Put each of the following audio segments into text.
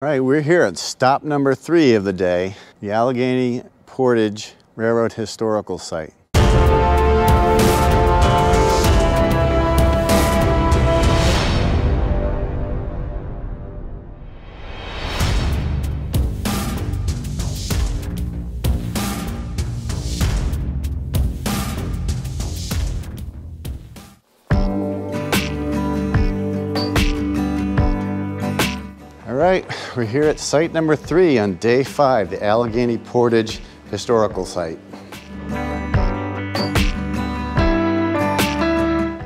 All right, we're here at stop number 3 of the day, the Allegheny Portage Railroad Historical Site. All right, we're here at site number 3 on day 5, the Allegheny Portage Historical Site.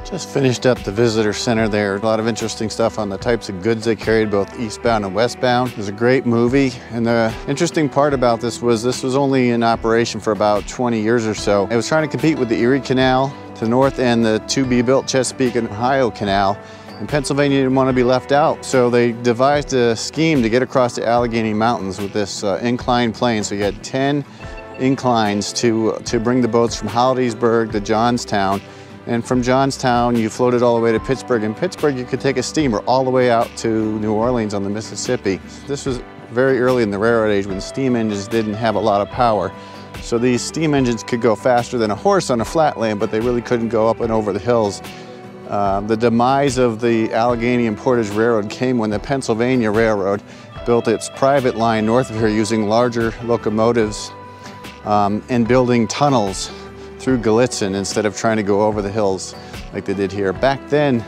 Just finished up the visitor center there. A lot of interesting stuff on the types of goods they carried, both eastbound and westbound. It was a great movie, and the interesting part about this was only in operation for about 20 years or so. It was trying to compete with the Erie Canal to the north and the to-be-built Chesapeake and Ohio Canal. And Pennsylvania didn't want to be left out, so they devised a scheme to get across the Allegheny Mountains with this incline plane. So you had 10 inclines to bring the boats from Hollidaysburgh to Johnstown. And from Johnstown, you floated all the way to Pittsburgh. In Pittsburgh, you could take a steamer all the way out to New Orleans on the Mississippi. This was very early in the railroad age when steam engines didn't have a lot of power. So these steam engines could go faster than a horse on a flat land, but they really couldn't go up and over the hills. The demise of the Allegheny and Portage Railroad came when the Pennsylvania Railroad built its private line north of here using larger locomotives and building tunnels through Gallitzin instead of trying to go over the hills like they did here. Back then,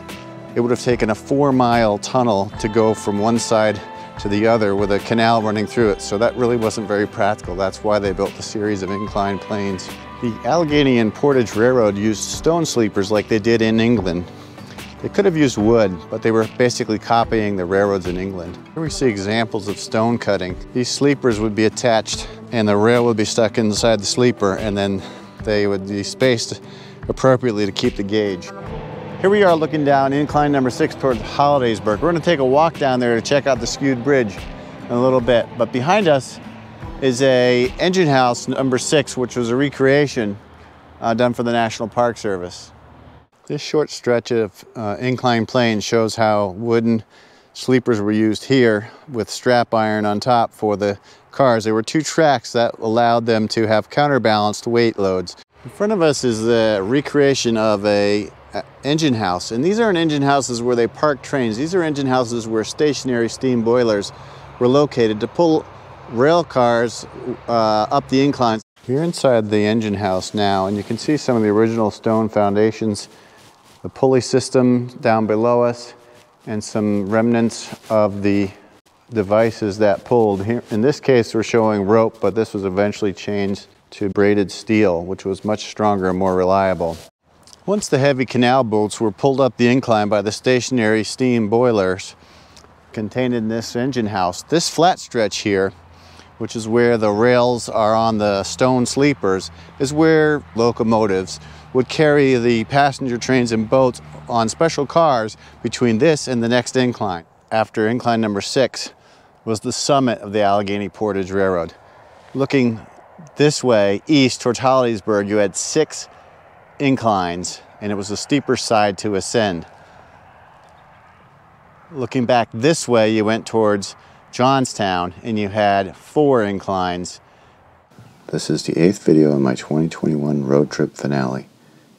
it would have taken a 4-mile tunnel to go from one side to the other with a canal running through it, so that really wasn't very practical. That's why they built the series of inclined planes. The Allegheny and Portage Railroad used stone sleepers like they did in England. They could have used wood, but they were basically copying the railroads in England. Here we see examples of stone cutting. These sleepers would be attached and the rail would be stuck inside the sleeper, and then they would be spaced appropriately to keep the gauge. Here we are looking down incline number 6 towards Hollidaysburgh. We're going to take a walk down there to check out the Skew Bridge in a little bit, but behind us is a engine house number 6, which was a recreation done for the National Park Service. This short stretch of inclined plane shows how wooden sleepers were used here with strap iron on top for the cars. There were 2 tracks that allowed them to have counterbalanced weight loads. In front of us is the recreation of a engine house, and these aren't engine houses where they park trains. These are engine houses where stationary steam boilers were located to pull rail cars up the inclines. We're inside the engine house now, and you can see some of the original stone foundations, the pulley system down below us, and some remnants of the devices that pulled. Here, in this case, we're showing rope, but this was eventually changed to braided steel, which was much stronger and more reliable. Once the heavy canal bolts were pulled up the incline by the stationary steam boilers contained in this engine house, this flat stretch here, which is where the rails are on the stone sleepers, is where locomotives would carry the passenger trains and boats on special cars between this and the next incline. After incline number 6 was the summit of the Allegheny Portage Railroad. Looking this way, east towards Hollidaysburgh, you had 6 inclines, and it was the steeper side to ascend. Looking back this way, you went towards Johnstown, and you had 4 inclines. This is the 8th video in my 2021 road trip finale.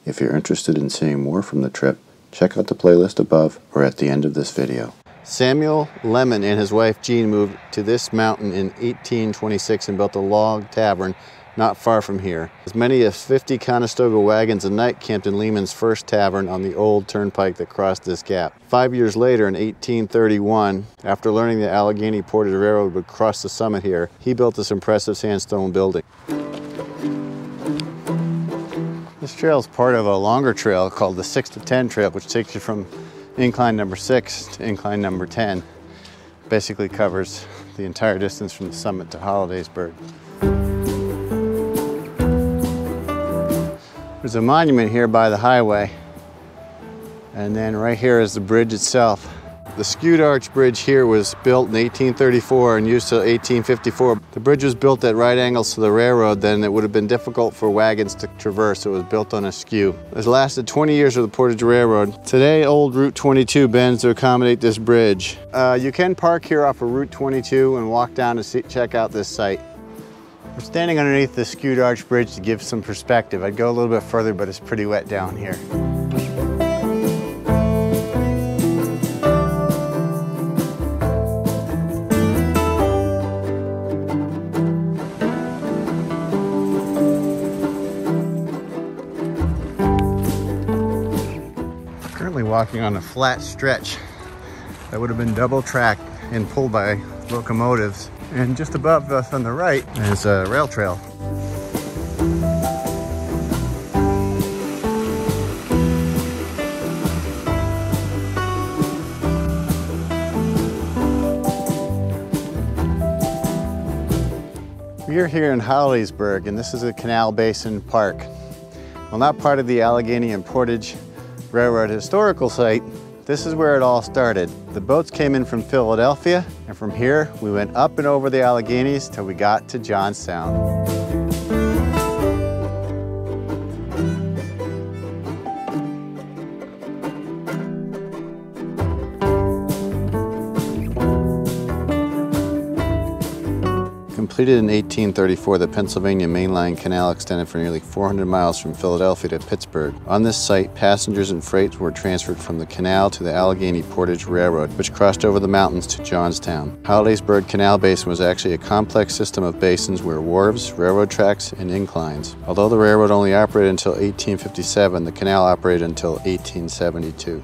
If you're interested in seeing more from the trip, check out the playlist above or at the end of this video. Samuel Lemon and his wife Jean moved to this mountain in 1826 and built a log tavern not far from here. As many as 50 Conestoga wagons a night camped in Lehman's first tavern on the old turnpike that crossed this gap. 5 years later, in 1831, after learning the Allegheny Portage Railroad would cross the summit here, he built this impressive sandstone building. This trail is part of a longer trail called the 6 to 10 trail, which takes you from incline number 6 to incline number 10. Basically covers the entire distance from the summit to Hollidaysburgh. There's a monument here by the highway, and then right here is the bridge itself. The skewed arch bridge here was built in 1834 and used till 1854. The bridge was built at right angles to the railroad, then it would have been difficult for wagons to traverse, so it was built on a skew. It lasted 20 years with the Portage Railroad. Today, old Route 22 bends to accommodate this bridge. You can park here off of Route 22 and walk down to check out this site. We're standing underneath the skewed arch bridge to give some perspective. I'd go a little bit further, but it's pretty wet down here. Currently walking on a flat stretch that would have been double tracked and pulled by locomotives. And just above us on the right is a rail trail. We are here in Hollidaysburgh, and this is a canal basin park. While not part of the Allegheny and Portage Railroad historical site, this is where it all started. The boats came in from Philadelphia, and from here we went up and over the Alleghenies till we got to Johnstown. Completed in 1834, the Pennsylvania Mainline Canal extended for nearly 400 miles from Philadelphia to Pittsburgh. On this site, passengers and freight were transferred from the canal to the Allegheny Portage Railroad, which crossed over the mountains to Johnstown. Hollidaysburgh Canal Basin was actually a complex system of basins where wharves, railroad tracks, and inclines. Although the railroad only operated until 1857, the canal operated until 1872.